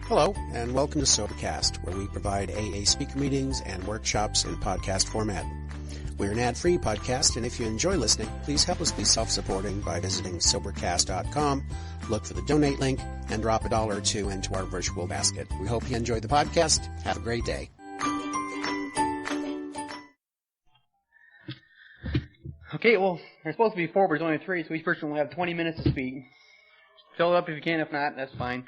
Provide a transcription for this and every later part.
Hello, and welcome to Sobercast, where we provide AA speaker meetings and workshops in podcast format. We're an ad-free podcast, and if you enjoy listening, please help us be self-supporting by visiting Sobercast.com, look for the donate link, and drop $1 or $2 into our virtual basket. We hope you enjoy the podcast. Have a great day. Okay, well, there's supposed to be 4, but there's only 3, so each person will have 20 minutes to speak. Fill it up if you can. If not, that's fine.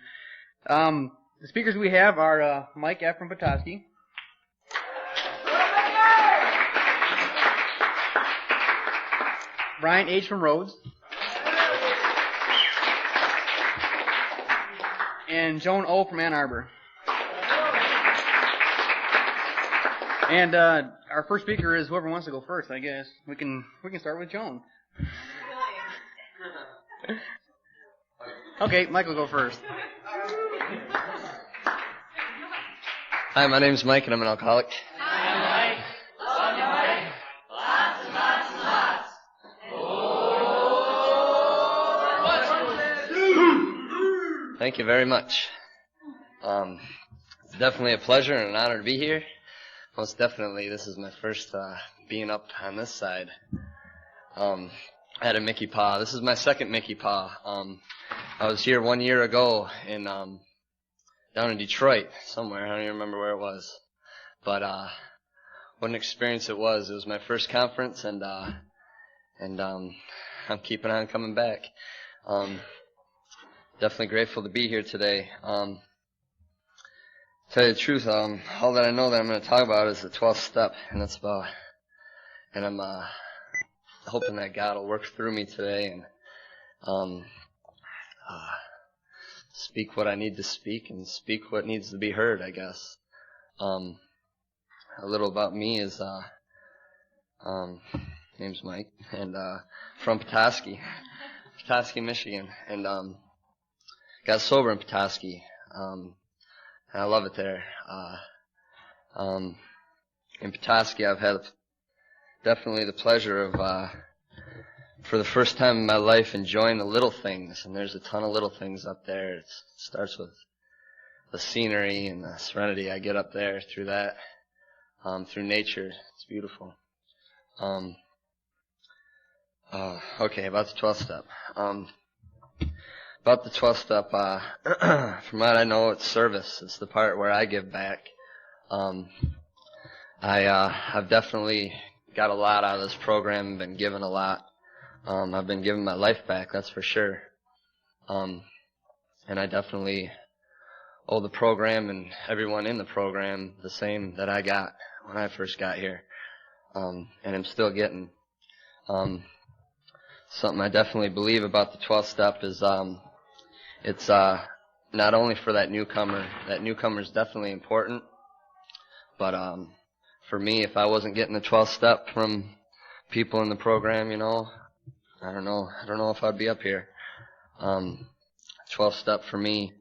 The speakers we have are Mike F. from Petoskey, Brian H. from Rhodes, and Joan O. from Ann Arbor. And our first speaker is whoever wants to go first, I guess. We can start with Joan. Okay, Mike will go first. Hi, my name's Mike, and I'm an alcoholic. Hi, Mike. Love you, Mike. Lots and lots and lots. Thank you very much. It's definitely a pleasure and an honor to be here. Most definitely, this is my first being up on this side. I had a MCYPAA. This is my second MCYPAA. I was here 1 year ago in down in Detroit somewhere. I don't even remember where it was. But what an experience it was. It was my first conference, and I'm keeping on coming back. Definitely grateful to be here today. Tell you the truth, all that I know that I'm going to talk about is the 12th step, and I'm hoping that God will work through me today and speak what I need to speak and speak what needs to be heard, I guess. A little about me is, name's Mike, and from Petoskey, Michigan, and got sober in Petoskey, and I love it there. In Petoskey, I've had definitely the pleasure of, for the first time in my life, enjoying the little things, and there's a ton of little things up there. It starts with the scenery and the serenity I get up there through that, through nature. It's beautiful. Okay, about the 12th step. About the 12th step, from what I know, it's service. It's the part where I give back. I've definitely got a lot out of this program, been given a lot. I've been giving my life back, that's for sure. And I definitely owe the program and everyone in the program the same that I got when I first got here. And I'm still getting. Something I definitely believe about the 12th step is it's not only for that newcomer. That newcomer is definitely important. But for me, if I wasn't getting the 12th step from people in the program, I don't know if I'd be up here. 12th step for me,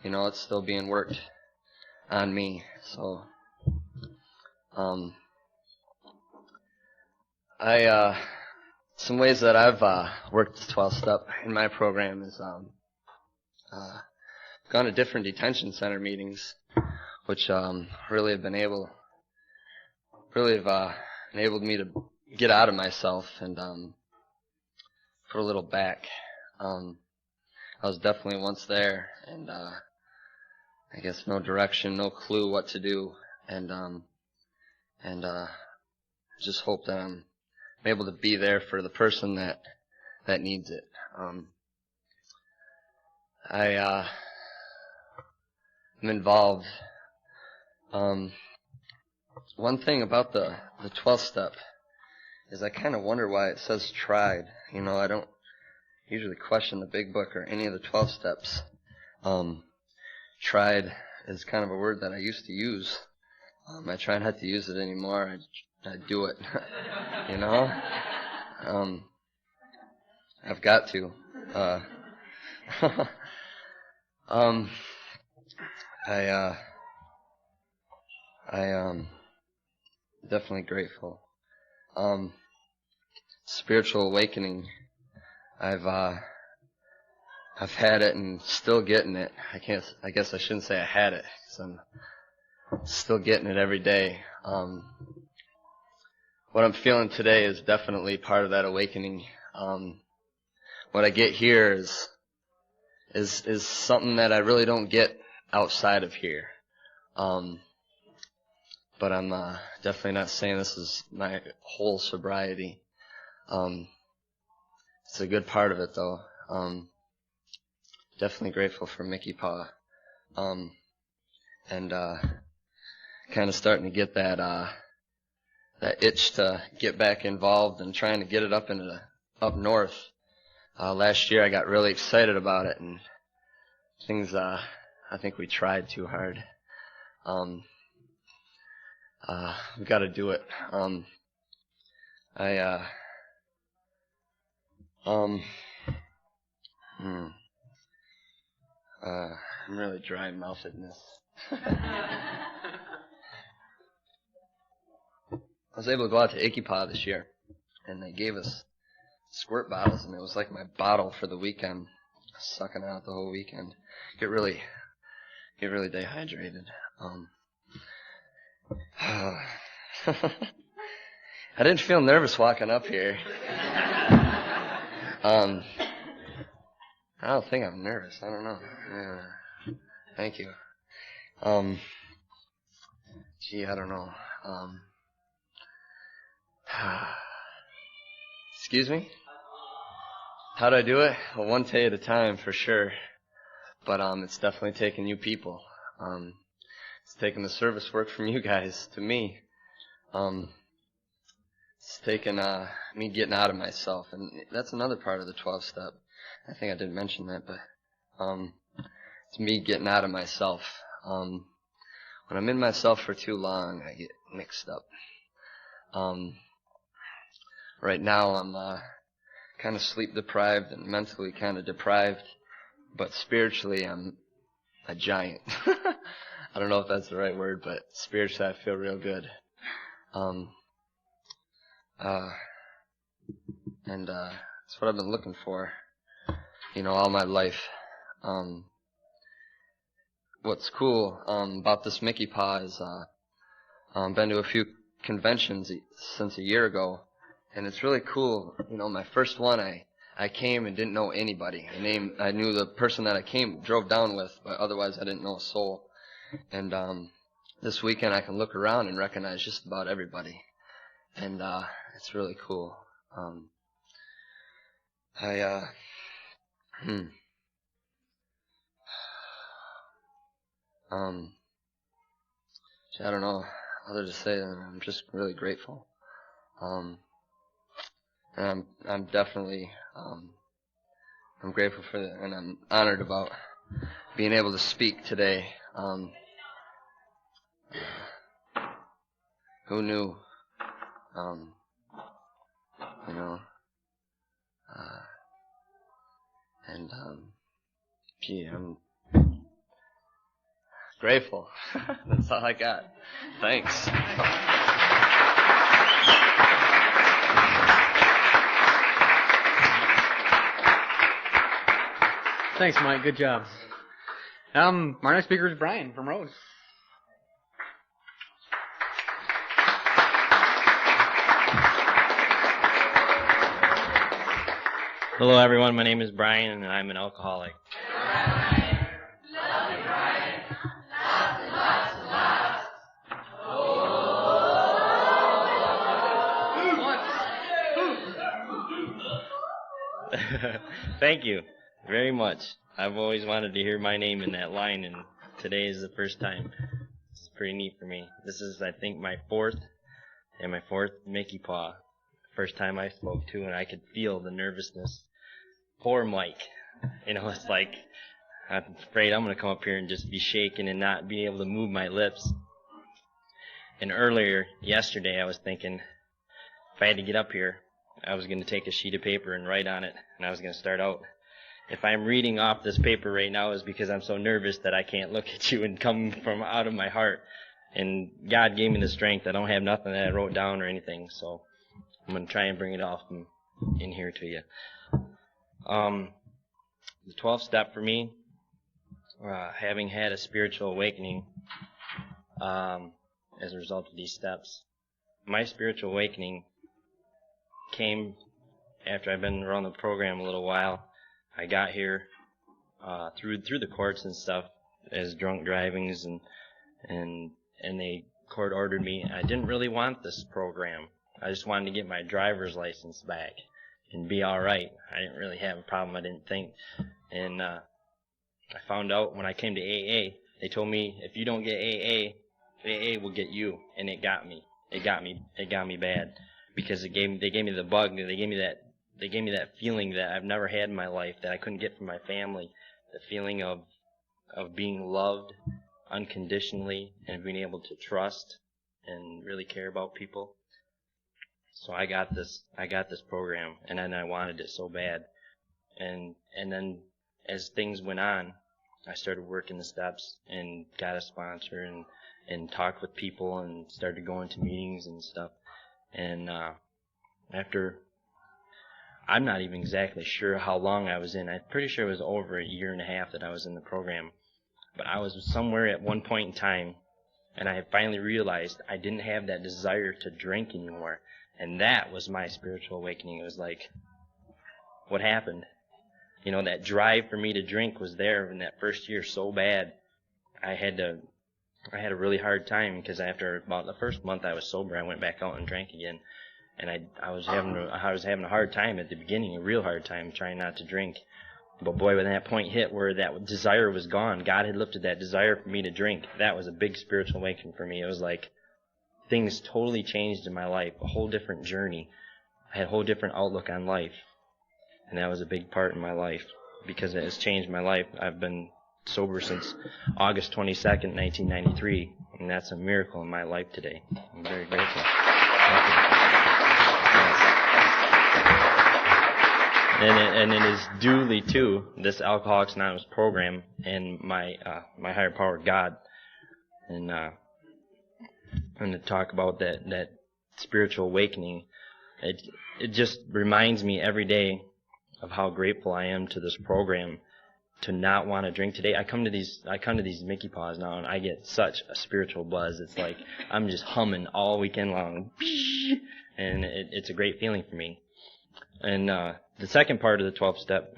it's still being worked on me. So, some ways that I've worked the 12th step in my program is gone to different detention center meetings, which really have enabled me to get out of myself and put a little back. I was definitely once there, and I guess no direction, no clue what to do, and just hope that I'm able to be there for the person that needs it. I'm involved. One thing about the 12th step is I kind of wonder why it says tried. I don't usually question the big book or any of the 12 steps. Tried is kind of a word that I used to use. I try not to use it anymore. I do it. I've got to. I definitely grateful. Spiritual awakening. I've I've had it and still getting it. I guess I shouldn't say I had it, because I'm still getting it every day. What I'm feeling today is definitely part of that awakening. What I get here is something that I really don't get outside of here. But I'm definitely not saying this is my whole sobriety. It's a good part of it, though. Definitely grateful for MCYPAA. And kind of starting to get that itch to get back involved and trying to get it up north. Last year I got really excited about it, and things, I think we tried too hard. We got to do it. I'm really dry-mouthed in this. I was able to go out to YPAA this year, and they gave us squirt bottles, and it was like my bottle for the weekend, sucking out the whole weekend. Get really dehydrated. I didn't feel nervous walking up here. I don't think I'm nervous. I don't know. Yeah. Thank you. Gee, I don't know. Excuse me? How do I do it? Well, one day at a time, for sure. But it's definitely taking you people. It's taking the service work from you guys to me. It's taking me getting out of myself, and that's another part of the 12-step. I think I didn't mention that, but it's me getting out of myself. When I'm in myself for too long, I get mixed up. Right now, I'm kind of sleep deprived and mentally kind of deprived, but spiritually, I'm a giant. I don't know if that's the right word, but spiritually, I feel real good. And that's what I've been looking for, all my life. What's cool about this MCYPAA is been to a few conventions since a year ago, and it's really cool. My first one, I came and didn't know anybody. I knew the person that I drove down with, but otherwise I didn't know a soul. And this weekend I can look around and recognize just about everybody, and it's really cool. I don't know other to say than I'm just really grateful. And I'm definitely I'm grateful for that, and I'm honored about being able to speak today. Who knew? Gee, I'm grateful. That's all I got. Thanks. Thanks, Mike. Good job. Our next speaker is Brian from Rhodes. Hello, everyone. My name is Brian, and I'm an alcoholic. Thank you very much. I've always wanted to hear my name in that line, and today is the first time. It's pretty neat for me. This is, I think, my fourth MCYPAA. First time I spoke to, and I could feel the nervousness. Poor Mike. It's like, I'm afraid I'm going to come up here and just be shaking and not be able to move my lips. And earlier, yesterday, I was thinking, if I had to get up here, I was going to take a sheet of paper and write on it, and I was going to start out. If I'm reading off this paper right now, is because I'm so nervous that I can't look at you and come from out of my heart. And God gave me the strength. I don't have nothing that I wrote down or anything, so I'm going to try and bring it off in here to you. The 12th step for me, having had a spiritual awakening as a result of these steps. My spiritual awakening came after I've been around the program a little while. I got here through the courts and stuff as drunk drivings, and they court ordered me. I didn't really want this program. I just wanted to get my driver's license back and be all right. I didn't really have a problem, I didn't think. And I found out when I came to AA, they told me if you don't get AA will get you, and it got me. It got me bad, because they gave me the bug. They gave me that feeling that I've never had in my life, that I couldn't get from my family. The feeling of being loved unconditionally and being able to trust and really care about people. So I got this program, and then I wanted it so bad. And then as things went on, I started working the steps and got a sponsor and talked with people and started going to meetings and stuff. And after, I'm not even exactly sure how long I was in. I'm pretty sure it was over a year and a half that I was in the program. But I was somewhere at one point in time, and I had finally realized I didn't have that desire to drink anymore. And that was my spiritual awakening. It was like, what happened? You know, that drive for me to drink was there in that first year so bad. I had a really hard time, because after about the first month I was sober, I went back out and drank again. And I was having a hard time at the beginning, a real hard time trying not to drink. But boy, when that point hit where that desire was gone, God had lifted that desire for me to drink. That was a big spiritual awakening for me. It was like things totally changed in my life, a whole different journey. I had a whole different outlook on life. And that was a big part in my life, because it has changed my life. I've been sober since August 22nd, 1993, and that's a miracle in my life today. I'm very grateful. Thank you. And it is duly to this Alcoholics Anonymous program and my higher power, God. And I'm going to talk about that spiritual awakening. It just reminds me every day of how grateful I am to this program, to not want to drink today. I come to these Mickey Paws now, and I get such a spiritual buzz. It's like I'm just humming all weekend long, and it's a great feeling for me. And the second part of the 12th step,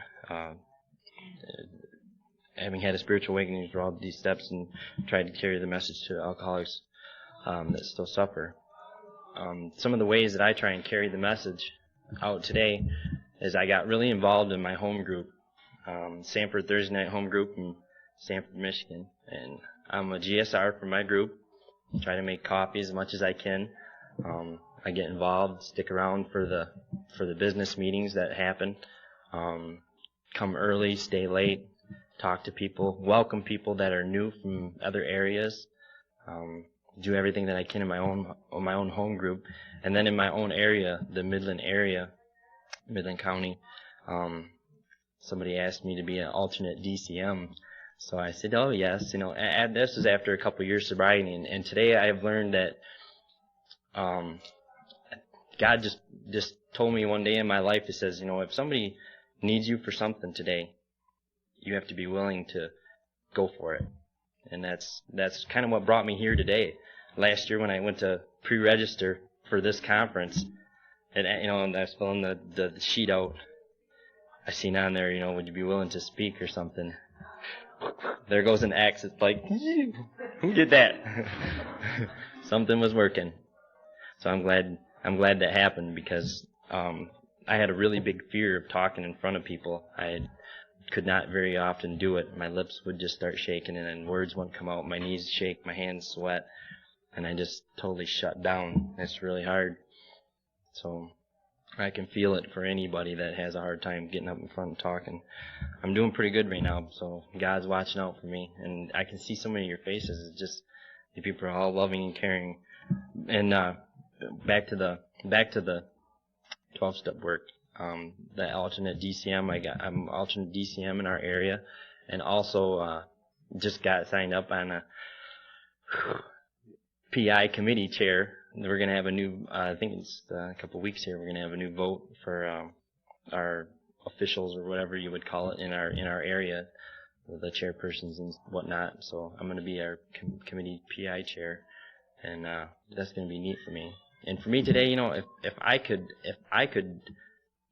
having had a spiritual awakening through all these steps and tried to carry the message to alcoholics that still suffer. Some of the ways that I try and carry the message out today is I got really involved in my home group, Sanford Thursday Night Home Group in Sanford, Michigan. And I'm a GSR for my group. Try to make coffee as much as I can. I get involved, stick around for the business meetings that happen. Come early, stay late, talk to people, welcome people that are new from other areas. Do everything that I can in my own home group, and then in my own area, the Midland County. Somebody asked me to be an alternate DCM, so I said, "Oh yes." You know, and this was after a couple of years sobriety, and today I've learned that God just told me one day in my life. He says, you know, if somebody needs you for something today, you have to be willing to go for it. And that's kind of what brought me here today. Last year when I went to pre-register for this conference, and I was filling the sheet out, I seen on there, you know, would you be willing to speak or something? There goes an X. It's like, who did that? Something was working. So I'm glad that happened, because I had a really big fear of talking in front of people. I could not very often do it. My lips would just start shaking, and then words wouldn't come out. My knees shake, my hands sweat, and I just totally shut down. It's really hard. So I can feel it for anybody that has a hard time getting up in front and talking. I'm doing pretty good right now, so God's watching out for me, and I can see so many of your faces. It's just, you people are all loving and caring. And back to the 12-step work. The alternate DCM, I'm alternate DCM in our area, and also just got signed up on a PI committee chair. We're going to have a new, I think it's a couple weeks here, we're going to have a new vote for our officials or whatever you would call it in our area, the chairpersons and whatnot. So I'm going to be our committee PI chair, and that's going to be neat for me. And for me today, if I could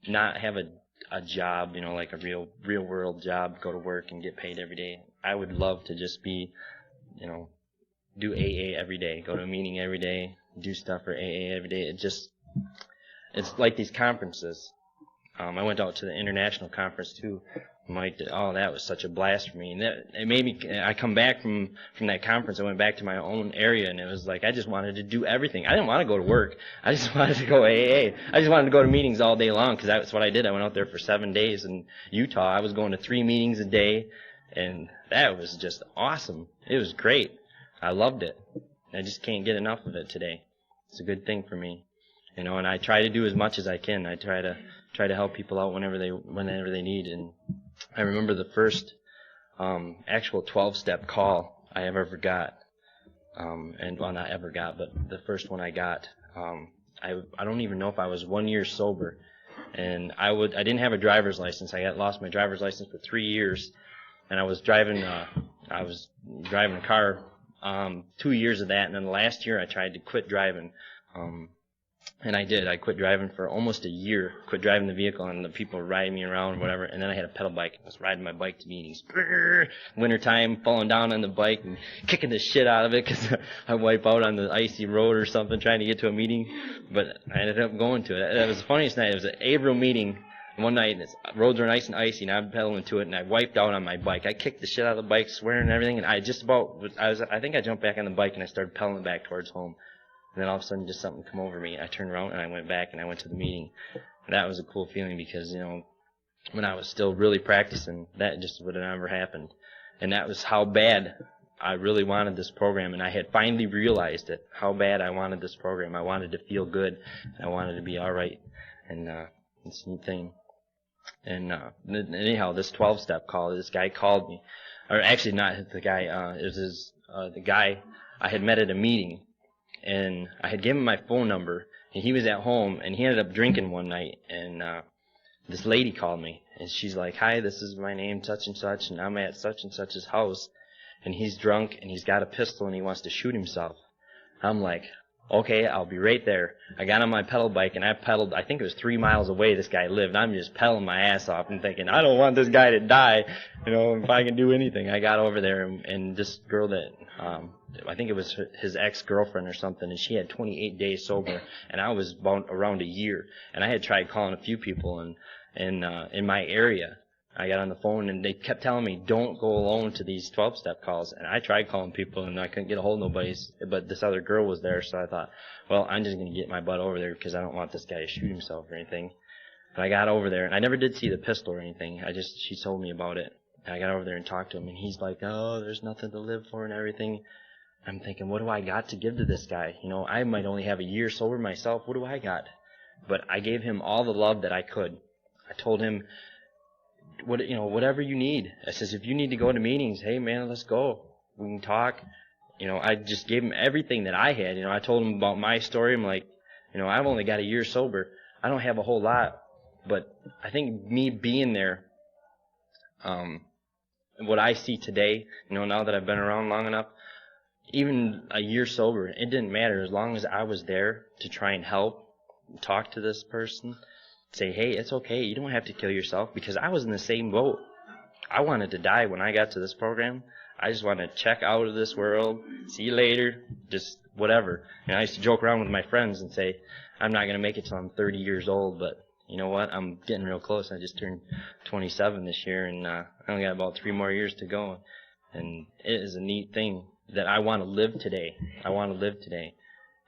not have a job, like a real world job, go to work and get paid every day, I would love to just be, do AA every day, go to a meeting every day, do stuff for AA every day. It's like these conferences. I went out to the international conference too. Mike did. Oh, that was such a blast for me. And it made me. I come back from that conference. I went back to my own area, and it was like I just wanted to do everything. I didn't want to go to work. I just wanted to go AA. I just wanted to go to meetings all day long because that's what I did. I went out there for 7 days in Utah. I was going to 3 meetings a day, and that was just awesome. It was great. I loved it. I just can't get enough of it today. It's a good thing for me, and I try to do as much as I can. I try to help people out whenever they need. And I remember the first actual 12-step call I ever got, and well, not ever got, but the first one I got. I don't even know if I was 1 year sober, and I didn't have a driver's license. I lost my driver's license for 3 years, and I was driving a car 2 years of that, and then the last year I tried to quit driving. And I did. I quit driving for almost a year. Quit driving the vehicle, and the people were riding me around and whatever. And then I had a pedal bike. I was riding my bike to meetings. Wintertime, falling down on the bike and kicking the shit out of it because I wipe out on the icy road or something trying to get to a meeting. But I ended up going to it. That was the funniest night. It was an April meeting. One night, roads were nice and icy, and I'm pedaling to it, and I wiped out on my bike. I kicked the shit out of the bike, swearing and everything, and I think I jumped back on the bike, and I started pedaling back towards home. And then all of a sudden, just something come over me. I turned around, and I went back, and I went to the meeting. And that was a cool feeling because, when I was still really practicing, that just would have never happened. And that was how bad I really wanted this program, and I had finally realized it, how bad I wanted this program. I wanted to feel good. I wanted to be all right. And it's a neat thing. And anyhow, this 12-step call, this guy called me. Or actually, not the guy. It was the guy I had met at a meeting. And I had given him my phone number, and he was at home, and he ended up drinking one night, and this lady called me, and she's like, "Hi, this is my name, such and such, and I'm at such and such's house, and he's drunk, and he's got a pistol, and he wants to shoot himself." I'm like, "Okay, I'll be right there." I got on my pedal bike, and I pedaled, I think it was 3 miles away this guy lived. I'm just pedaling my ass off and thinking, I don't want this guy to die, if I can do anything. I got over there, and this girl that, I think it was his ex-girlfriend or something, and she had 28 days sober, and I was about around a year. And I had tried calling a few people in my area. I got on the phone, and they kept telling me, don't go alone to these 12-step calls. And I tried calling people, and I couldn't get a hold of nobody. But this other girl was there, so I thought, well, I'm just going to get my butt over there because I don't want this guy to shoot himself or anything. But I got over there, and I never did see the pistol or anything. She told me about it. And I got over there and talked to him, and he's like, oh, there's nothing to live for and everything. I'm thinking, what do I got to give to this guy? I might only have a year sober myself. What do I got? But I gave him all the love that I could. I told him, whatever you need. I says, if you need to go to meetings, hey man, let's go. We can talk. I just gave him everything that I had. I told him about my story. I'm like, I've only got a year sober. I don't have a whole lot. But I think me being there, what I see today, now that I've been around long enough, even a year sober, it didn't matter as long as I was there to try and help, talk to this person, say, hey, it's okay, you don't have to kill yourself, because I was in the same boat. I wanted to die when I got to this program. I just wanted to check out of this world, see you later, just whatever. I used to joke around with my friends and say, I'm not going to make it till I'm 30 years old, but you know what, I'm getting real close. I just turned 27 this year, and I only got about 3 more years to go, and it is a neat thing that I want to live today. I want to live today.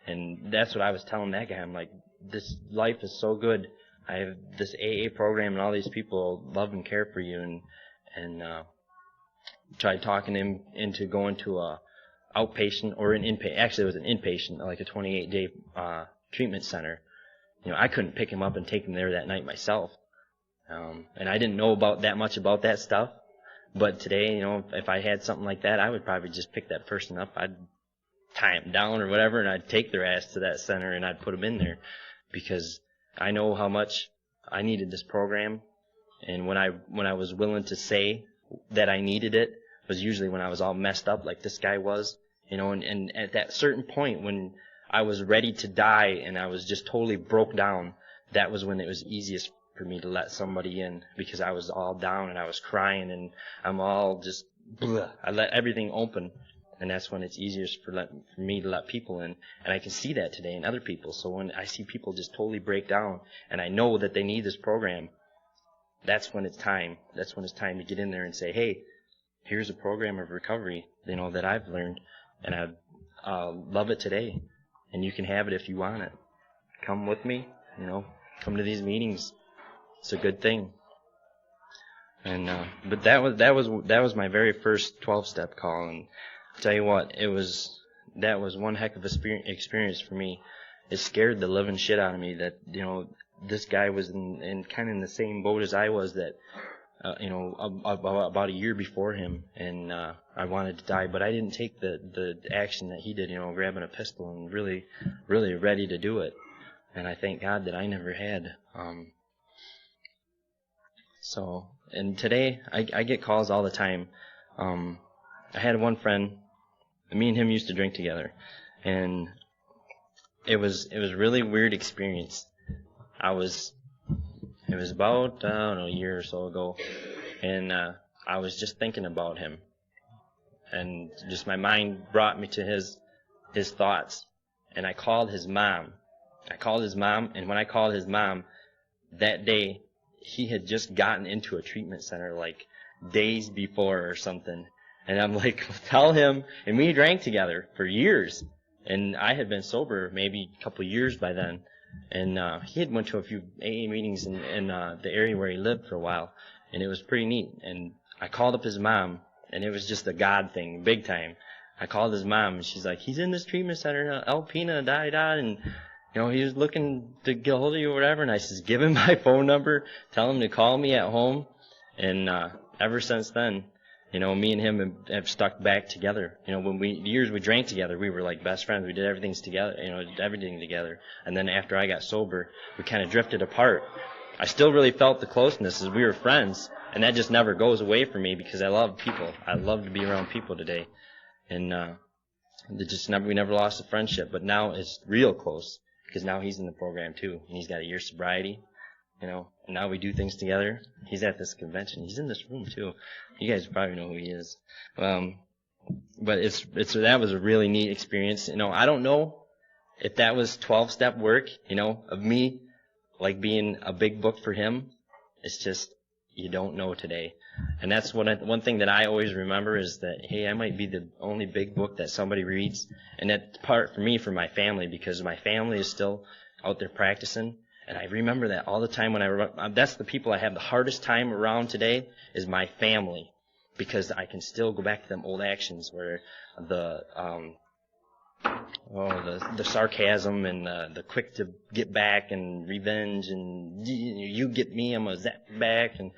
And that's what I was telling that guy. I'm like, this life is so good. I have this AA program, and all these people love and care for you, and tried talking him into going to a outpatient or an inpatient. Actually, it was an inpatient, like a 28-day treatment center. I couldn't pick him up and take him there that night myself. And I didn't know that much about that stuff. But today, if I had something like that, I would probably just pick that person up. I'd tie them down or whatever, and I'd take their ass to that center, and I'd put them in there because I know how much I needed this program, And when I was willing to say that I needed it was usually when I was all messed up like this guy was, and at that certain point when I was ready to die and I was just totally broke down, that was when it was easiest for me to let somebody in, because I was all down and I was crying and I'm all just, bleh. I let everything open, and that's when it's easiest for me to let people in. And I can see that today in other people. So when I see people just totally break down and I know that they need this program, that's when it's time. That's when it's time to get in there and say, hey, here's a program of recovery, that I've learned, and I love it today, and you can have it if you want it. Come with me, come to these meetings. It's a good thing. And but that was my very first 12-step call, and I'll tell you what, that was one heck of a experience for me. It scared the living shit out of me that this guy was in kind of in the same boat as I was, that about a year before him, and I wanted to die, but I didn't take the action that he did, grabbing a pistol and really ready to do it. And I thank God that I never had. And today I get calls all the time. I had one friend, me and him used to drink together, and it was a really weird experience. It was about, a year or so ago, and I was just thinking about him, and just my mind brought me to his thoughts, and I called his mom. And when I called his mom, that day, he had just gotten into a treatment center like days before or something, and I'm like, tell him, and we drank together for years, and I had been sober maybe a couple of years by then. And he had went to a few AA meetings in the area where he lived for a while, and it was pretty neat. And I called up his mom, and it was just a God thing, big time. I called his mom, and she's like, he's in this treatment center, Alpena, and he was looking to get a hold of you or whatever. And I says, give him my phone number, tell him to call me at home. And ever since then, me and him have stuck back together. When the years we drank together, we were like best friends. We did everything together. And then after I got sober, we kind of drifted apart. I still really felt the closeness as we were friends, and that just never goes away from me because I love people. I love to be around people today. And we never lost the friendship, but now it's real close because now he's in the program too, and he's got a year's sobriety. And now we do things together. He's at this convention. He's in this room too. You guys probably know who he is. But that was a really neat experience. I don't know if that was 12-step work, of me, like being a big book for him. It's just, you don't know today. And that's one thing that I always remember is that, hey, I might be the only big book that somebody reads. And that's part for me, for my family, because my family is still out there practicing. And I remember that all the time that's the people I have the hardest time around today is my family, because I can still go back to them old actions where the sarcasm and the quick to get back and revenge and you get me, I'm gonna zap you back, and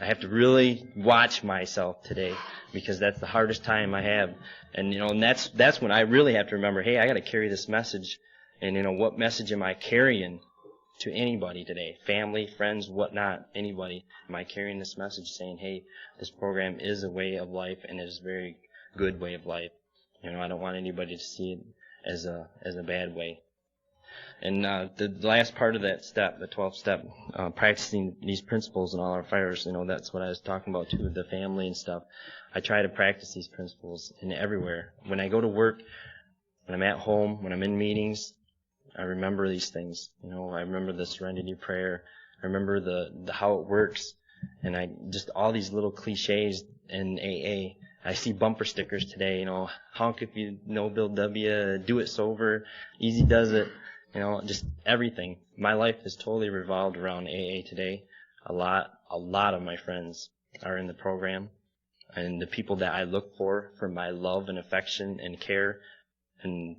I have to really watch myself today because that's the hardest time I have. And and that's when I really have to remember, hey, I got to carry this message, and what message am I carrying to anybody today, family, friends, whatnot, anybody? Am I carrying this message saying, hey, this program is a way of life and it is a very good way of life? I don't want anybody to see it as a bad way. And the last part of that step, the 12th step, practicing these principles in all our fires, that's what I was talking about too, the family and stuff. I try to practice these principles in everywhere. When I go to work, when I'm at home, when I'm in meetings, I remember these things. I remember the serenity prayer. I remember the how it works, and I just all these little cliches in AA. I see bumper stickers today. Honk if you know Bill W. Do it sober. Easy does it. Just everything. My life is totally revolved around AA today. A lot of my friends are in the program, and the people that I look for my love and affection and care, and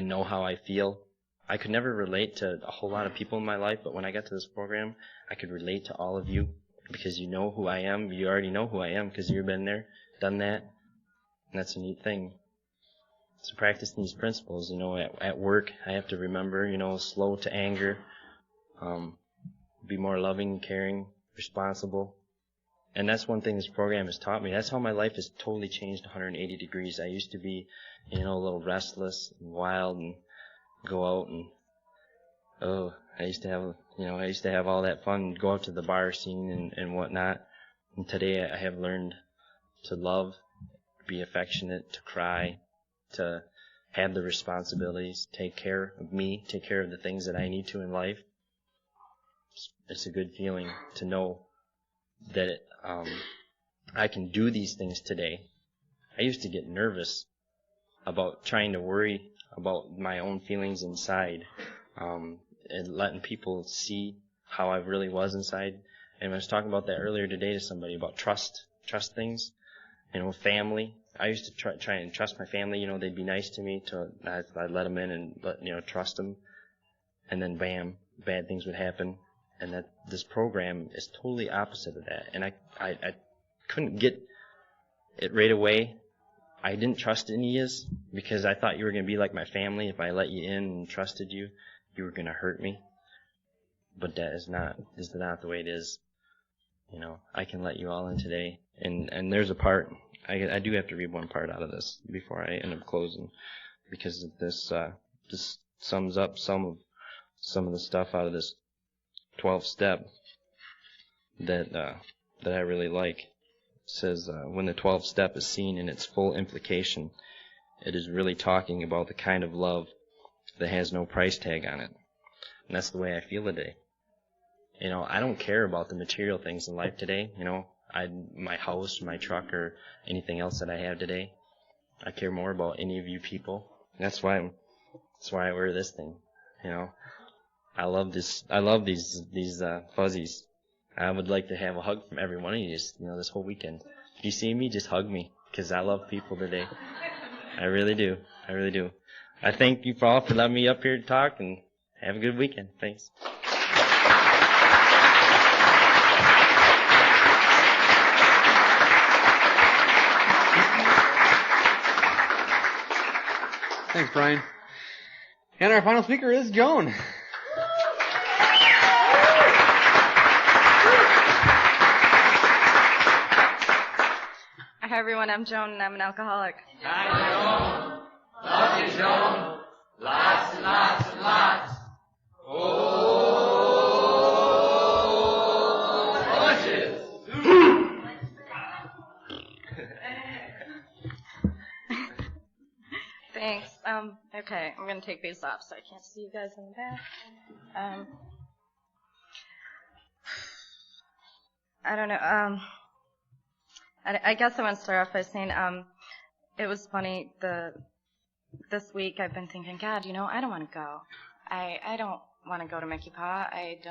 know how I feel. I could never relate to a whole lot of people in my life, but when I got to this program, I could relate to all of you because you know who I am. You already know who I am because you've been there, done that, and that's a neat thing. So practicing these principles, at work, I have to remember, slow to anger, be more loving, caring, responsible. And that's one thing this program has taught me. That's how my life has totally changed 180 degrees. I used to be, a little restless and wild and go out and, I used to have all that fun, go out to the bar scene and whatnot. And today I have learned to love, be affectionate, to cry, to have the responsibilities, take care of me, take care of the things that I need to in life. It's a good feeling to know that I can do these things today. I used to get nervous about trying to worry about my own feelings inside, and letting people see how I really was inside. And I was talking about that earlier today to somebody about trust things, family. I used to try and trust my family. They'd be nice to me. I'd let them in and trust them, and then bam, bad things would happen. And that this program is totally opposite of that. And I couldn't get it right away. I didn't trust any of you because I thought you were going to be like my family. If I let you in and trusted you, you were going to hurt me. But that is not the way it is. I can let you all in today. And there's a part, I do have to read one part out of this before I end up closing, because this sums up some of the stuff out of this 12th step that I really like. It says, when the 12th step is seen in its full implication, it is really talking about the kind of love that has no price tag on it. And that's the way I feel today. I don't care about the material things in life today. My house, my truck, or anything else that I have today. I care more about any of you people. And that's why I wear this thing. I love this. I love these fuzzies. I would like to have a hug from every one of you, this whole weekend. If you see me, just hug me, because I love people today. I really do. I really do. I thank you all for letting me up here to talk, and have a good weekend. Thanks. Thanks, Brian. And our final speaker is Joan. Hi everyone, I'm Joan and I'm an alcoholic. Hi Joan. Love you, Joan. Lots and lots and lots. Oh, bunches. Thanks. Okay, I'm going to take these off so I can't see you guys in the back. I don't know. I guess I want to start off by saying it was funny. This week I've been thinking, God, I don't want to go. I don't want to go to MCYPAA.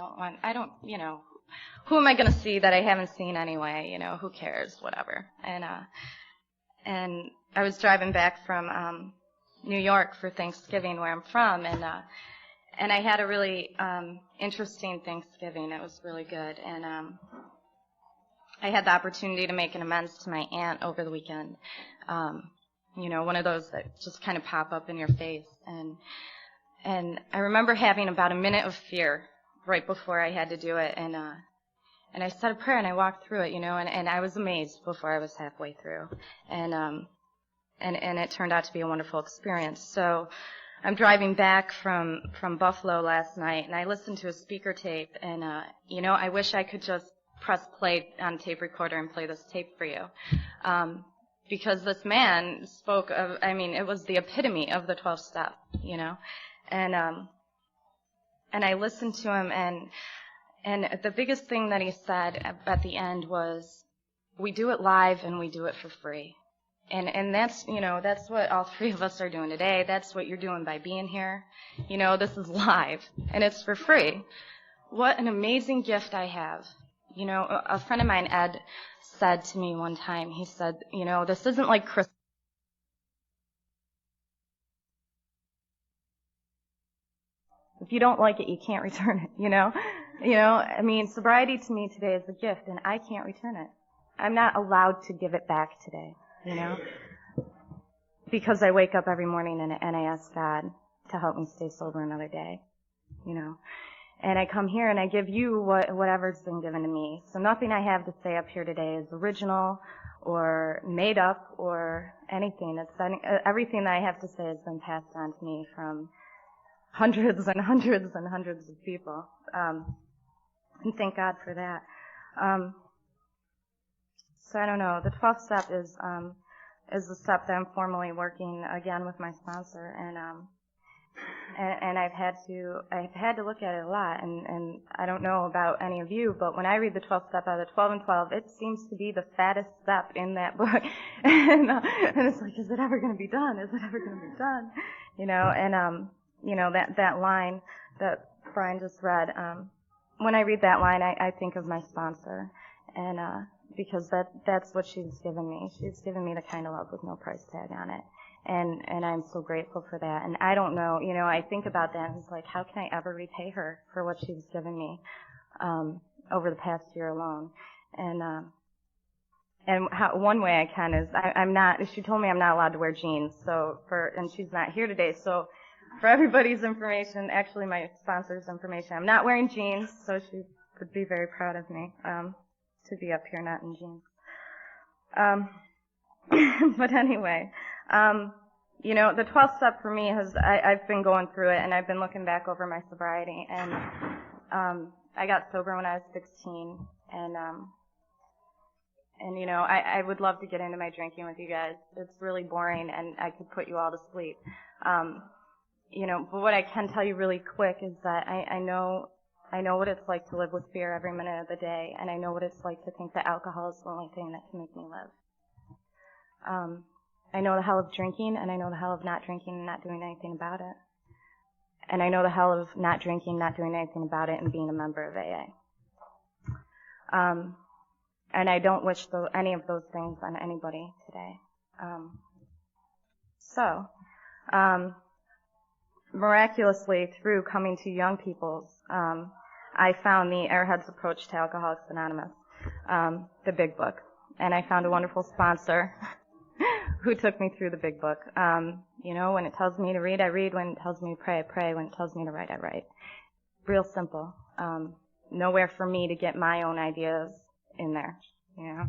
Who am I going to see that I haven't seen anyway? Who cares? Whatever. And I was driving back from New York for Thanksgiving, where I'm from, and I had a really interesting Thanksgiving. It was really good, and I had the opportunity to make an amends to my aunt over the weekend. One of those that just kind of pop up in your face. And I remember having about a minute of fear right before I had to do it. And I said a prayer and I walked through it, and I was amazed before I was halfway through. And it turned out to be a wonderful experience. So I'm driving back from Buffalo last night, and I listened to a speaker tape, and I wish I could just press play on a tape recorder and play this tape for you. Because this man spoke of, it was the epitome of the 12th step, And I listened to him, and the biggest thing that he said at the end was, we do it live and we do it for free. And that's, that's what all three of us are doing today. That's what you're doing by being here. This is live and it's for free. What an amazing gift I have. A friend of mine, Ed, said to me one time, he said, this isn't like Christmas. If you don't like it, you can't return it, sobriety to me today is a gift, and I can't return it. I'm not allowed to give it back today, because I wake up every morning and I ask God to help me stay sober another day, And I come here and I give you whatever's been given to me. So nothing I have to say up here today is original or made up or anything. Everything that I have to say has been passed on to me from hundreds and hundreds and hundreds of people. And thank God for that. So I don't know. The 12th step is the step that I'm formally working again with my sponsor, and I've had to look at it a lot, and I don't know about any of you, but when I read the 12th step out of the 12 and 12, it seems to be the fattest step in that book, and it's like, is it ever going to be done? Is it ever going to be done? You know, and you know, that line that Brian just read, when I read that line, I think of my sponsor, and because that's what she's given me. She's given me the kind of love with no price tag on it. And I'm so grateful for that. And I don't know, you know, I think about that and it's like, how can I ever repay her for what she's given me over the past year alone? And one way I can is I'm not. She told me I'm not allowed to wear jeans. And she's not here today. So for everybody's information, actually my sponsor's information, I'm not wearing jeans. So she would be very proud of me to be up here not in jeans. But anyway. You know, the 12th step for me I've been going through it and I've been looking back over my sobriety and, I got sober when I was 16 and you know, I would love to get into my drinking with you guys. It's really boring and I could put you all to sleep. You know, but what I can tell you really quick is that I know what it's like to live with fear every minute of the day and I know what it's like to think that alcohol is the only thing that can make me live. I know the hell of drinking, and I know the hell of not drinking and not doing anything about it. And I know the hell of not drinking, not doing anything about it, and being a member of AA. And I don't wish any of those things on anybody today. Miraculously, through coming to Young People's, I found the Airheads Approach to Alcoholics Anonymous, the big book. And I found a wonderful sponsor who took me through the big book. You know, when it tells me to read, I read. When it tells me to pray, I pray. When it tells me to write, I write. Real simple. Nowhere for me to get my own ideas in there, you know.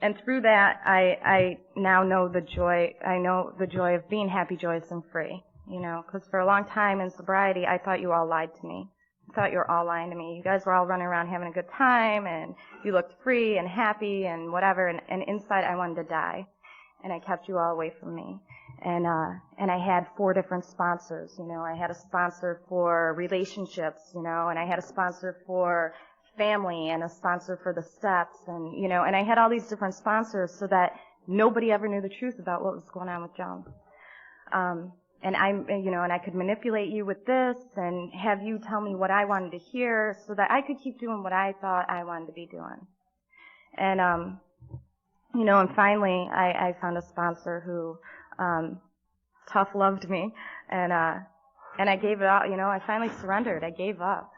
And through that, I now know the joy. I know the joy of being happy, joyous, and free, you know, because for a long time in sobriety, I thought you all lied to me. I thought you were all lying to me. You guys were all running around having a good time, and you looked free and happy and whatever, and inside I wanted to die. And I kept you all away from me. And I had 4 different sponsors, you know. I had a sponsor for relationships, you know, and I had a sponsor for family and a sponsor for the steps, and, you know, and I had all these different sponsors so that nobody ever knew the truth about what was going on with Joan. And I could manipulate you with this and have you tell me what I wanted to hear so that I could keep doing what I thought I wanted to be doing. And, you know, and finally I found a sponsor who, tough loved me and I gave it all, you know, I finally surrendered. I gave up.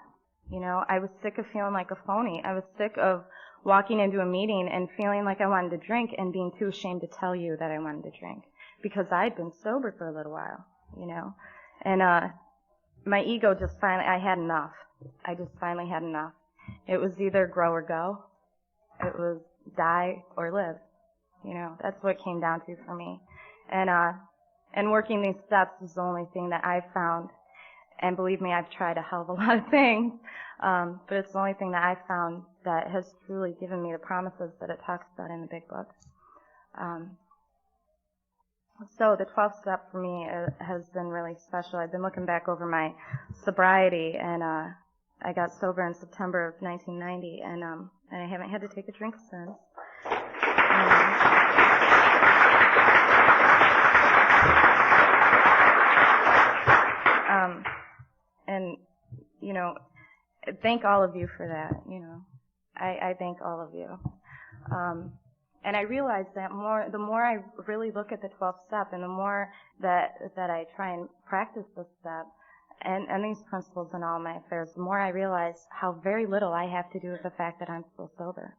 You know, I was sick of feeling like a phony. I was sick of walking into a meeting and feeling like I wanted to drink and being too ashamed to tell you that I wanted to drink because I'd been sober for a little while, you know. And my ego just finally, I had enough. I just finally had enough. It was either grow or go. It was die or live. You know, that's what it came down to for me. And working these steps is the only thing that I've found. And believe me, I've tried a hell of a lot of things, but it's the only thing that I've found that has truly given me the promises that it talks about in the big book. So the 12th step for me has been really special. I've been looking back over my sobriety, and I got sober in September of 1990, and I haven't had to take a drink since. And, you know, thank all of you for that, you know. I thank all of you. And I realize that the more I really look at the 12th step and the more that I try and practice this step and these principles in all my affairs, the more I realize how very little I have to do with the fact that I'm still sober.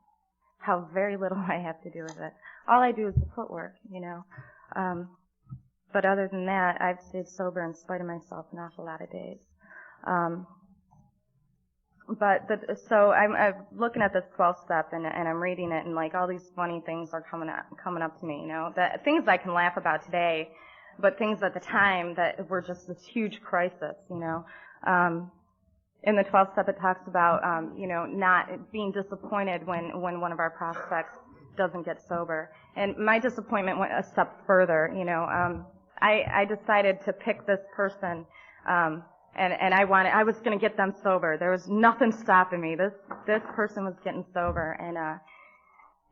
How very little I have to do with it. All I do is the footwork, you know. But other than that, I've stayed sober in spite of myself an awful lot of days. So I'm looking at this 12 step and I'm reading it, and like all these funny things are coming up to me, you know, that things I can laugh about today, but things at the time that were just this huge crisis, you know. In the 12 step it talks about, you know, not being disappointed when one of our prospects doesn't get sober. And my disappointment went a step further, you know. I decided to pick this person, and I was going to get them sober. There was nothing stopping me. This person was getting sober,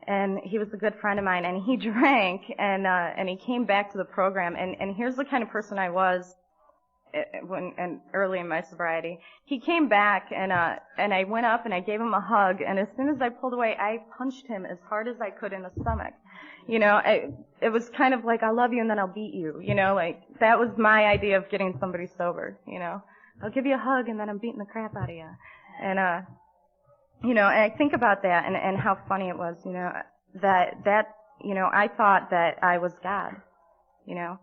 and he was a good friend of mine, and he drank, and he came back to the program, and here's the kind of person I was early in my sobriety. He came back, and I went up and I gave him a hug, and as soon as I pulled away, I punched him as hard as I could in the stomach. You know, it was kind of like, I love you and then I'll beat you, you know, like, that was my idea of getting somebody sober, you know. I'll give you a hug and then I'm beating the crap out of you. And, you know, and I think about that and how funny it was, you know, that, you know, I thought that I was God, you know.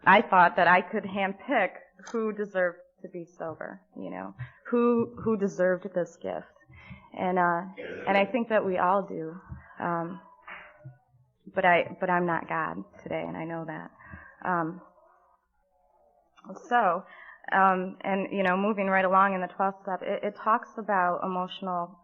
I thought that I could handpick who deserved to be sober, you know, who deserved this gift. And I think that we all do. But I'm not God today, and I know that. And you know, moving right along in the 12th step, it talks about emotional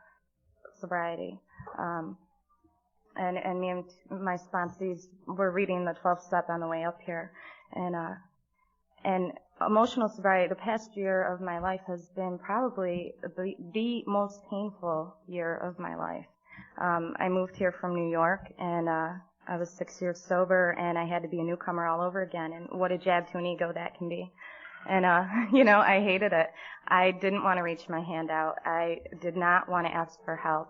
sobriety. And me and my sponsees were reading the 12th step on the way up here, and emotional sobriety. The past year of my life has been probably the most painful year of my life. I moved here from New York, and I was 6 years sober, and I had to be a newcomer all over again. And what a jab to an ego that can be. And you know, I hated it. I didn't want to reach my hand out. I did not want to ask for help.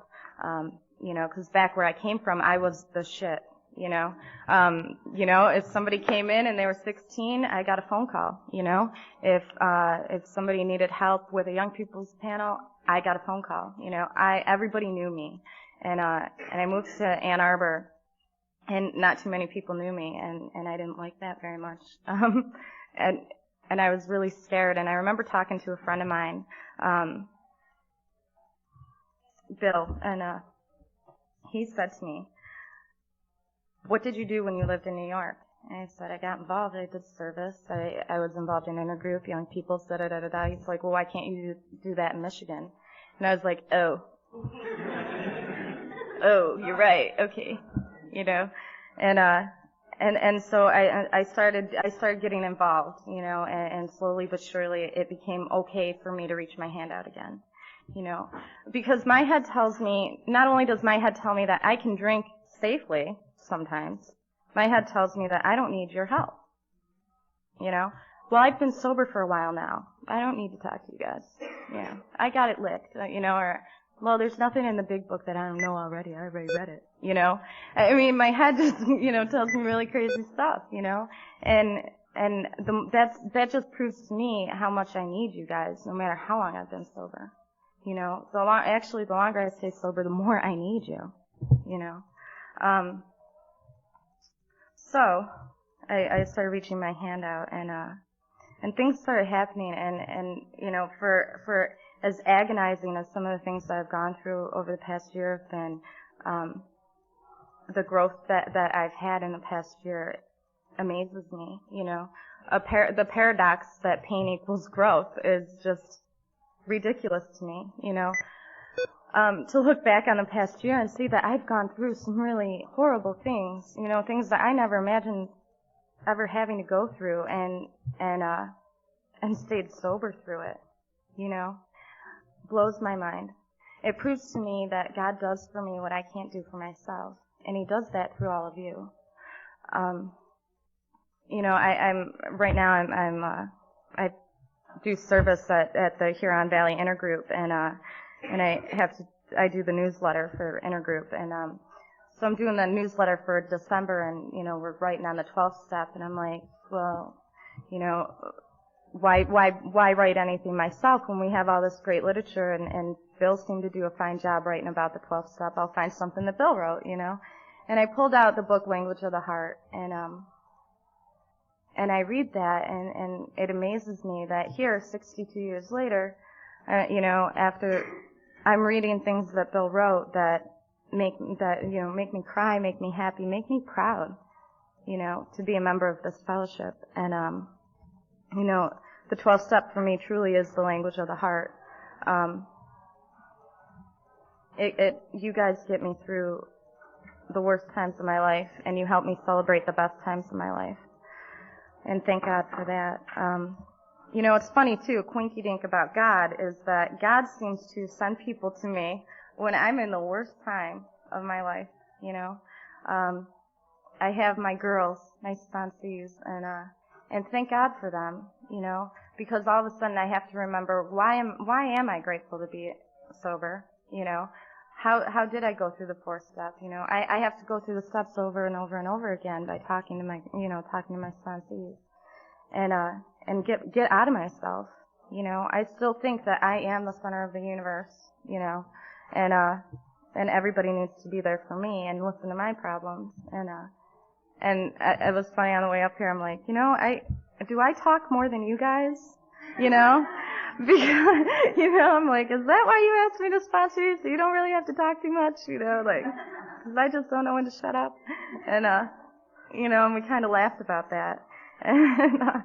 You know, because back where I came from, I was the shit. You know, if somebody came in and they were 16, I got a phone call. You know, if somebody needed help with a young people's panel, I got a phone call. You know, everybody knew me, and I moved to Ann Arbor, and not too many people knew me, and I didn't like that very much. And I was really scared. And I remember talking to a friend of mine, Bill, and he said to me, "What did you do when you lived in New York?" And I said, "I got involved. I did service. I was involved in intergroup, young people, da-da-da-da-da." He's like, "Well, why can't you do that in Michigan?" And I was like, "Oh, you're right. Okay." You know, and so I started getting involved, you know, and slowly but surely it became okay for me to reach my hand out again, you know, because my head tells me, not only does my head tell me that I can drink safely sometimes, my head tells me that I don't need your help, you know. Well, I've been sober for a while now. I don't need to talk to you guys. Yeah, I got it licked, you know, or, well, there's nothing in the big book that I don't know already. I already read it, you know. I mean, my head just, you know, tells me really crazy stuff, you know. And that just proves to me how much I need you guys, no matter how long I've been sober. You know, the longer I stay sober, the more I need you, you know. So I started reaching my hand out, and things started happening, and you know, for as agonizing as some of the things that I've gone through over the past year have been, the growth that I've had in the past year amazes me, you know. The paradox that pain equals growth is just ridiculous to me, you know. To look back on the past year and see that I've gone through some really horrible things, you know, things that I never imagined ever having to go through, and stayed sober through it, you know, blows my mind. It proves to me that God does for me what I can't do for myself, and He does that through all of you. You know, right now I do service at the Huron Valley Intergroup, and I do the newsletter for Intergroup, and so I'm doing the newsletter for December, and you know, we're writing on the 12th step, and I'm like, well, you know, why write anything myself when we have all this great literature, and Bill seemed to do a fine job writing about the 12th step. I'll find something that Bill wrote, you know. And I pulled out the book Language of the Heart, and I read that, and it amazes me that here, 62 years later, after I'm reading things that Bill wrote that make me cry, make me happy, make me proud, to be a member of this fellowship. And, the 12th step for me truly is the language of the heart. You guys get me through the worst times of my life, and you help me celebrate the best times of my life. And thank God for that. It's funny too, a quinky dink about God is that God seems to send people to me when I'm in the worst time of my life, I have my girls, my sponsees, and thank God for them, because all of a sudden I have to remember why am I grateful to be sober, How did I go through the 4 steps? I have to go through the steps over and over and over again by talking to my sponsees, and get out of myself. I still think that I am the center of the universe. And everybody needs to be there for me and listen to my problems. And it was funny on the way up here. I'm like, do I talk more than you guys? Because, I'm like, is that why you asked me to sponsor you? So you don't really have to talk too much, because I just don't know when to shut up. And, and we kind of laughed about that. And,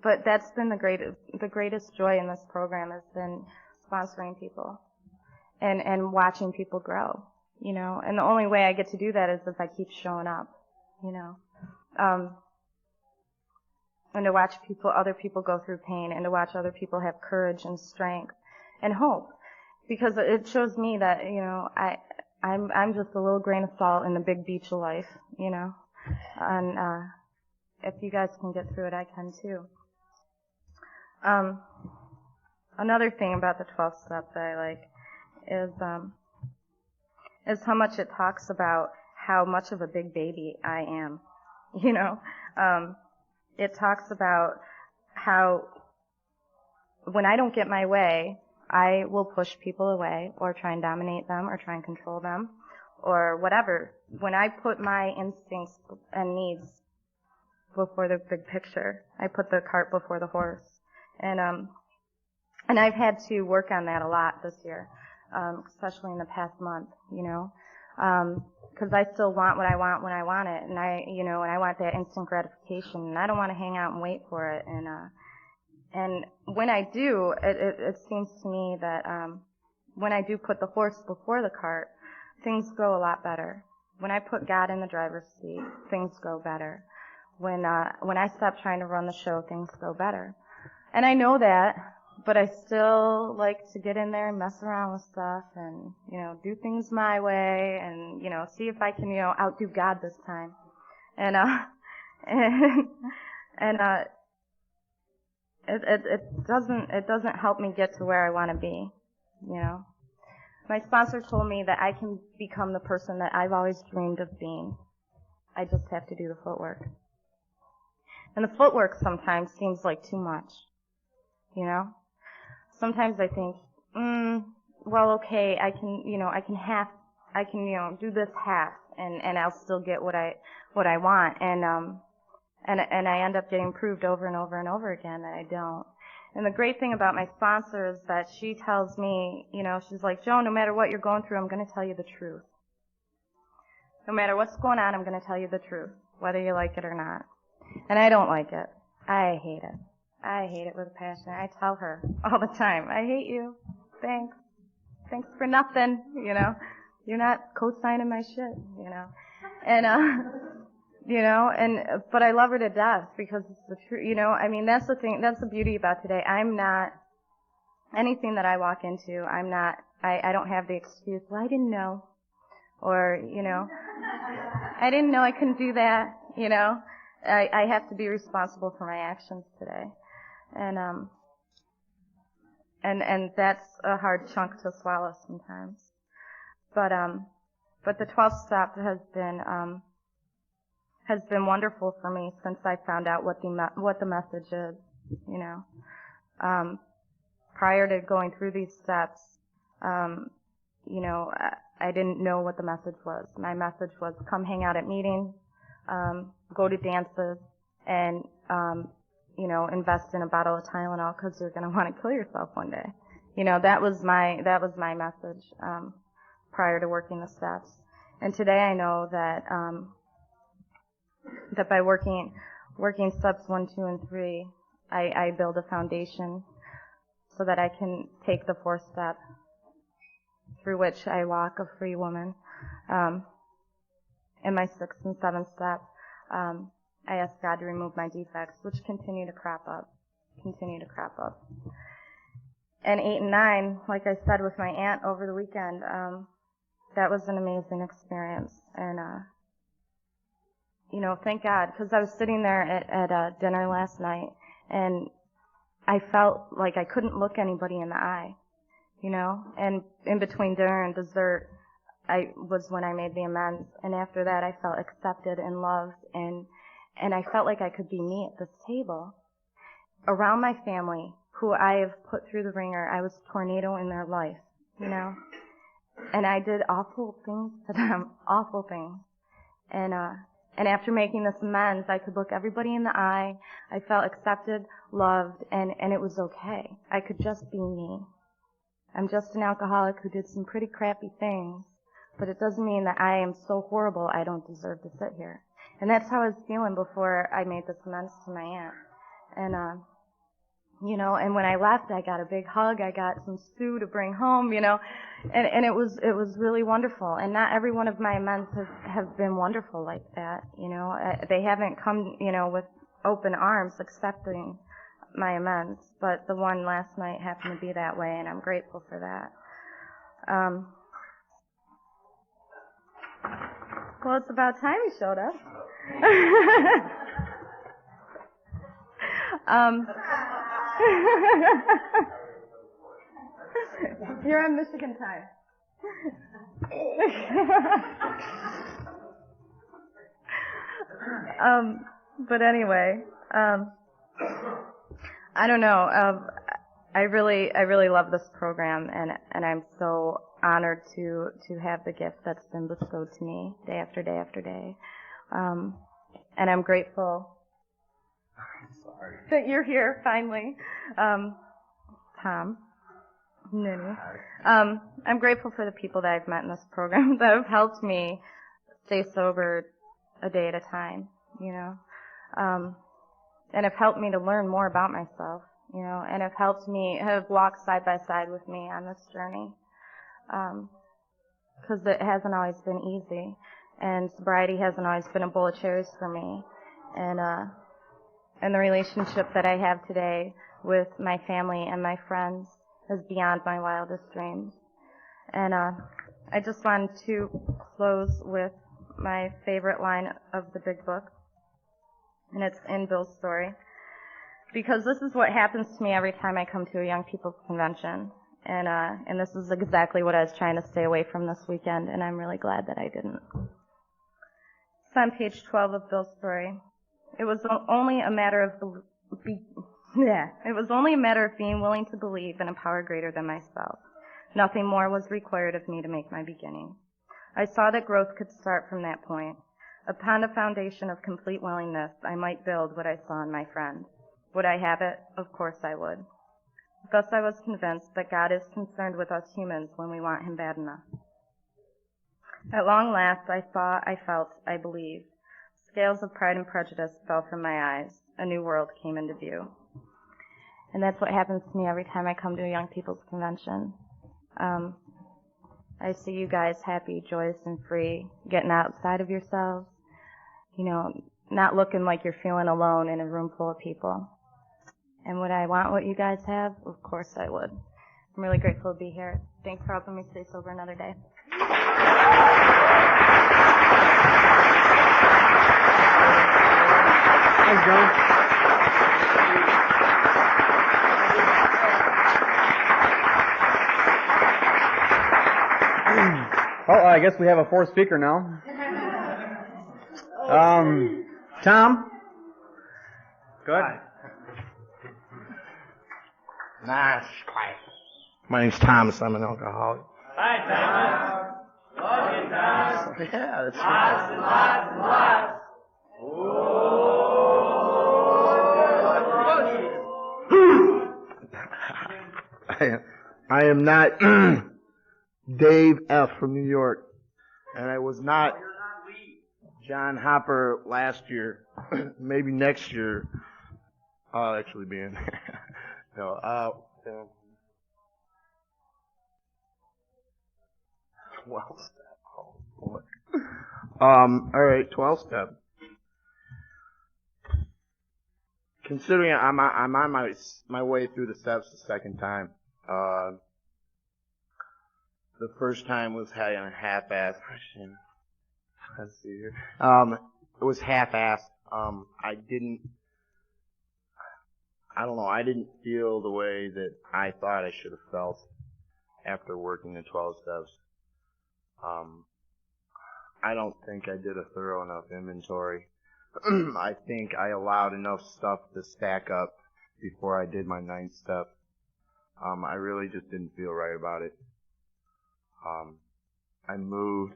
but that's been the greatest joy in this program has been sponsoring people and watching people grow, and the only way I get to do that is if I keep showing up, and to watch other people go through pain, and to watch other people have courage and strength and hope, because it shows me that I'm just a little grain of salt in the big beach of life, and if you guys can get through it, I can too. Another thing about the 12th step that I like is how much it talks about how much of a big baby I am, It talks about how when I don't get my way, I will push people away or try and dominate them or try and control them or whatever. When I put my instincts and needs before the big picture, I put the cart before the horse. And I've had to work on that a lot this year, especially in the past month, because I still want what I want when I want it, and and I want that instant gratification, and I don't want to hang out and wait for it. And when I do, it seems to me that when I do put the horse before the cart, things go a lot better. When I put God in the driver's seat, things go better. When I stop trying to run the show, things go better. And I know that, but I still like to get in there and mess around with stuff and, do things my way and, see if I can, outdo God this time. And it doesn't help me get to where I want to be, My sponsor told me that I can become the person that I've always dreamed of being. I just have to do the footwork. And the footwork sometimes seems like too much, Sometimes I think, well, okay, I can do this half, and I'll still get what I want, and I end up getting proved over and over and over again that I don't. And the great thing about my sponsor is that she tells me, she's like, Joan, no matter what you're going through, I'm going to tell you the truth. No matter what's going on, I'm going to tell you the truth, whether you like it or not. And I don't like it. I hate it. I hate it with a passion. I tell her all the time, I hate you. Thanks. Thanks for nothing, You're not co-signing my shit, And, but I love her to death because it's the truth, that's the thing, that's the beauty about today. I'm not, anything that I walk into, I don't have the excuse, well, I didn't know. Or, I didn't know I couldn't do that, I have to be responsible for my actions today. And that's a hard chunk to swallow sometimes. But the 12th step has been wonderful for me since I found out what the message is, prior to going through these steps, I didn't know what the message was. My message was come hang out at meetings, go to dances, and, invest in a bottle of Tylenol because you're going to want to kill yourself one day. That was my message, prior to working the steps. And today I know that, that by working steps 1, 2, and 3, I build a foundation so that I can take the 4th step, through which I walk a free woman. In my 6th and 7th step, I ask God to remove my defects, which continue to crop up. And 8 and 9, like I said with my aunt over the weekend, that was an amazing experience. And, thank God, because I was sitting there at dinner last night, and I felt like I couldn't look anybody in the eye, and in between dinner and dessert, was when I made the amends, and after that I felt accepted and loved, and I felt like I could be me at this table, around my family, who I have put through the ringer. I was a tornado in their life, and I did awful things to them, awful things, and after making this amends, I could look everybody in the eye. I felt accepted, loved, and it was okay. I could just be me. I'm just an alcoholic who did some pretty crappy things, but it doesn't mean that I am so horrible I don't deserve to sit here. And that's how I was feeling before I made this amends to my aunt. And, and when I left, I got a big hug. I got some stew to bring home, and it was really wonderful. And not every one of my amends have been wonderful like that, They haven't come, with open arms accepting my amends, but the one last night happened to be that way, and I'm grateful for that. Well, it's about time you showed up. You're on Michigan time. But anyway, I don't know. I really love this program, and I'm so honored to have the gift that's been bestowed to me day after day after day. And I'm grateful that you're here finally, Tom, Nini. I'm grateful for the people that I've met in this program that have helped me stay sober a day at a time, and have helped me to learn more about myself, and have walked side by side with me on this journey. Because it hasn't always been easy, and sobriety hasn't always been a bowl of cherries for me, and the relationship that I have today with my family and my friends is beyond my wildest dreams. And I just wanted to close with my favorite line of the big book, and it's in Bill's story, because this is what happens to me every time I come to a young people's convention. And this is exactly what I was trying to stay away from this weekend, and I'm really glad that I didn't. It's on page 12 of Bill's story. It was only a matter of being willing to believe in a power greater than myself. Nothing more was required of me to make my beginning. I saw that growth could start from that point. Upon a foundation of complete willingness, I might build what I saw in my friend. Would I have it? Of course I would. Thus I was convinced that God is concerned with us humans when we want Him bad enough. At long last, I saw, I felt, I believed. Scales of pride and prejudice fell from my eyes. A new world came into view. And that's what happens to me every time I come to a young people's convention. I see you guys happy, joyous, and free, getting outside of yourselves, not looking like you're feeling alone in a room full of people. And would I want what you guys have? Of course I would. I'm really grateful to be here. Thanks for helping me stay sober another day. Thanks, John. Well, I guess we have a fourth speaker now. Tom? Good. Hi. Nice. My name's Thomas. I'm an alcoholic. Hi, Thomas. Love you, Thomas. Yeah, that's Lots and lots and lots. I am not Dave F. from New York, and I was not John Hopper last year. Maybe next year I'll actually be in. No, 12 step. Oh boy. All right, 12 step. Considering I'm on my way through the steps the second time. The first time was having a half-ass. Let's see here. It was half-assed. I didn't feel the way that I thought I should have felt after working the 12 steps. I don't think I did a thorough enough inventory. I think I allowed enough stuff to stack up before I did my 9th step. I really just didn't feel right about it. I moved.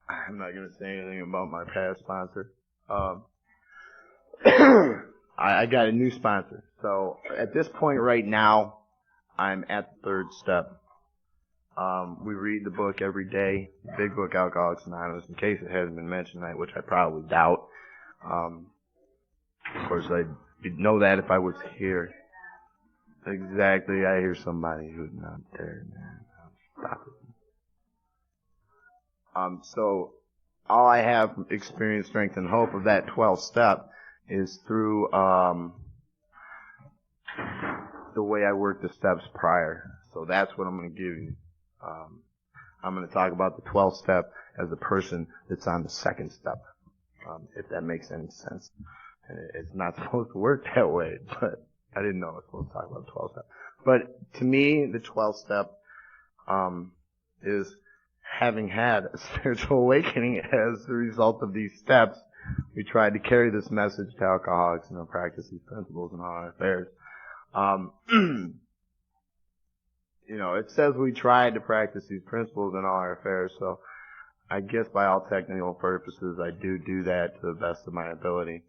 I'm not going to say anything about my past sponsor. I got a new sponsor. So at this point right now, I'm at the 3rd step. We read the book every day, Big Book, Alcoholics Anonymous, in case it hasn't been mentioned tonight, which I probably doubt. Of course, I'd know that if I was here. Exactly, I hear somebody who's not there, man. Stop it. So, all I have from experience, strength, and hope of that 12th step is through the way I worked the steps prior. So that's what I'm going to give you. I'm going to talk about the 12th step as a person that's on the 2nd step, if that makes any sense. And it's not supposed to work that way, but I didn't know I was supposed to talk about the 12th step. But to me, the 12th step is having had a spiritual awakening as a result of these steps. We tried to carry this message to alcoholics and practice these principles in all our affairs. You know, it says we tried to practice these principles in all our affairs, so I guess by all technical purposes, I do that to the best of my ability.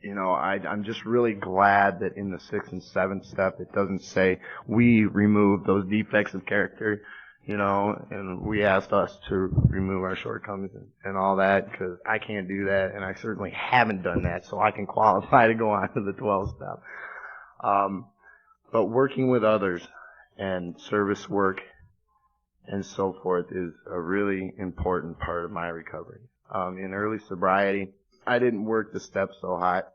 You know, I'm just really glad that in the 6th and 7th step, it doesn't say we remove those defects of character, you know, and we asked us to remove our shortcomings and all that, because I can't do that, and I certainly haven't done that, so I can qualify to go on to the 12th step. But working with others and service work and so forth is a really important part of my recovery. In early sobriety, I didn't work the steps so hot.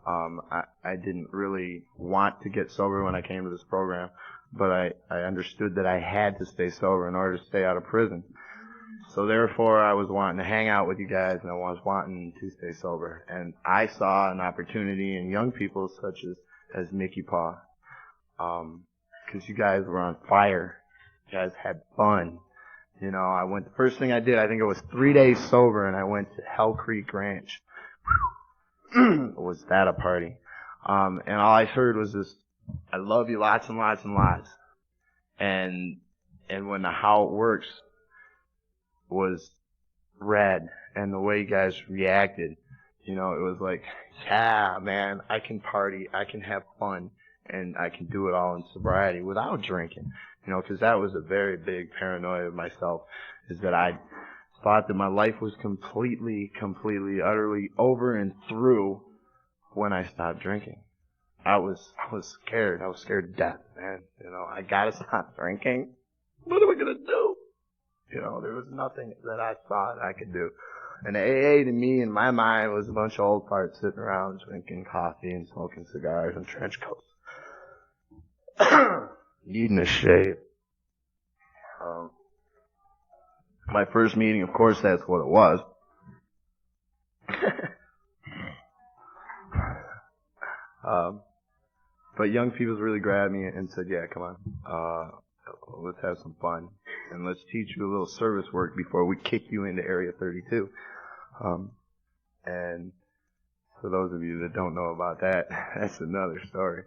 I didn't really want to get sober when I came to this program, but I understood that I had to stay sober in order to stay out of prison. So therefore, I was wanting to hang out with you guys, and I was wanting to stay sober. And I saw an opportunity in young people such as MCYPAA, because you guys were on fire. You guys had fun. You know, the first thing I did, I think it was 3 days sober, and I went to Hell Creek Ranch. Was that a party? And all I heard was this, I love you lots and lots and lots. And when the how it works was read, and the way you guys reacted, you know, it was like, yeah, man, I can party, I can have fun, and I can do it all in sobriety without drinking. You know, because that was a very big paranoia of myself, is that I thought that my life was completely, utterly over and through when I stopped drinking. I was scared. I was scared to death, man. You know, I gotta stop drinking. What am I gonna do? You know, there was nothing that I thought I could do. And AA to me, in my mind, was a bunch of old farts sitting around drinking coffee and smoking cigars and trench coats. Needing a shave. My first meeting, of course, that's what it was. But young people really grabbed me and said, yeah, come on, let's have some fun, and let's teach you a little service work before we kick you into Area 32. And for those of you that don't know about that, that's another story.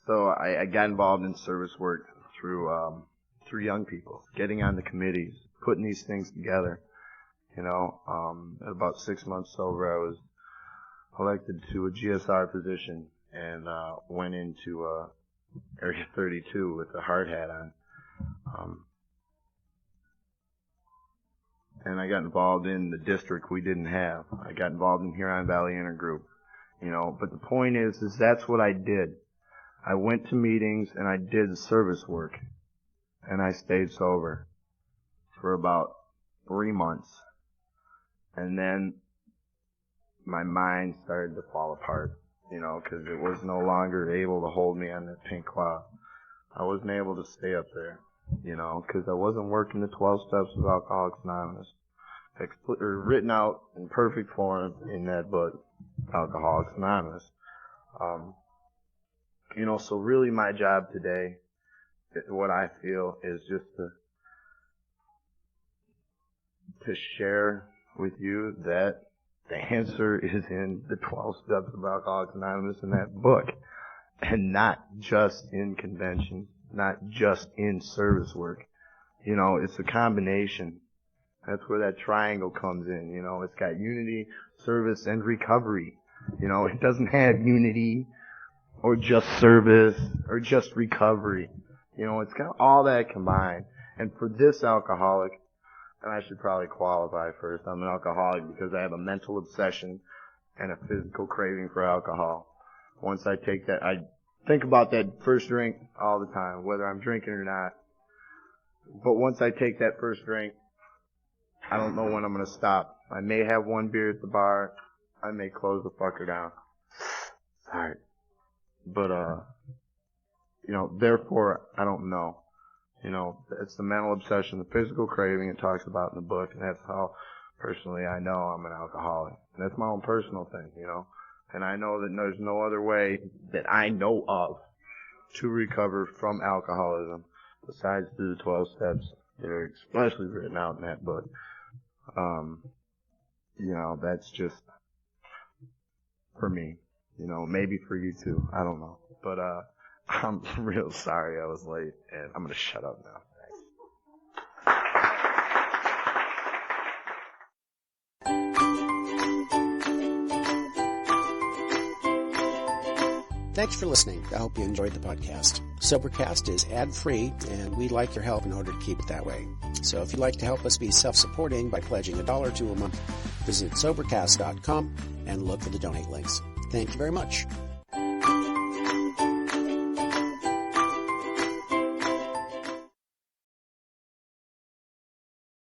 So I got involved in service work through young people, getting on the committees, putting these things together. At about 6 months sober, I was elected to a GSR position and went into Area 32 with a hard hat on. And I got involved in the district we didn't have. I got involved in Huron Valley Intergroup, But the point is that's what I did. I went to meetings and I did service work. And I stayed sober for about 3 months. And then my mind started to fall apart, because it was no longer able to hold me on that pink cloud. I wasn't able to stay up there, because I wasn't working the 12 steps of Alcoholics Anonymous, written out in perfect form in that book, Alcoholics Anonymous. So really my job today, what I feel, is just to share with you that the answer is in the 12 steps of Alcoholics Anonymous in that book, and not just in conventions, not just in service work. It's a combination. That's where that triangle comes in. It's got unity, service, and recovery. It doesn't have unity or just service or just recovery. It's got all that combined. And for this alcoholic, and I should probably qualify first, I'm an alcoholic because I have a mental obsession and a physical craving for alcohol. Once I take that, I think about that first drink all the time, whether I'm drinking or not. But once I take that first drink, I don't know when I'm going to stop. I may have one beer at the bar. I may close the fucker down. Sorry. But, therefore, I don't know. It's the mental obsession, the physical craving it talks about in the book, and that's how, personally, I know I'm an alcoholic. And that's my own personal thing, And I know that there's no other way that I know of to recover from alcoholism besides through the 12 steps that are expressly written out in that book. That's just for me. Maybe for you too. I don't know. But, I'm real sorry I was late, and I'm going to shut up now. Thanks for listening. I hope you enjoyed the podcast. Sobercast is ad-free, and we'd like your help in order to keep it that way. So if you'd like to help us be self-supporting by pledging $1 or $2 a month, visit Sobercast.com and look for the donate links. Thank you very much.